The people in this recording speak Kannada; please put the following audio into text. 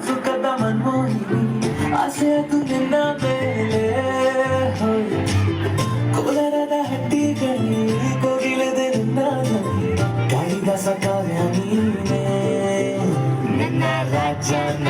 ಸುಖದ ಮನ್ಮೋಹಿನಿ ಆಸೆ ಅದು ನಿನ್ನ ಮೇಲೆ ಕೋಲಾರದ ಹಟ್ಟಿಗಳಿ ಕೋಗಿಲದೆ ನಿನ್ನ ಧ್ವನಿ ಗಾಳಿದ ಸಕಾರ್ಯ ನೀನೇ ನನ್ನ ರಾಜನ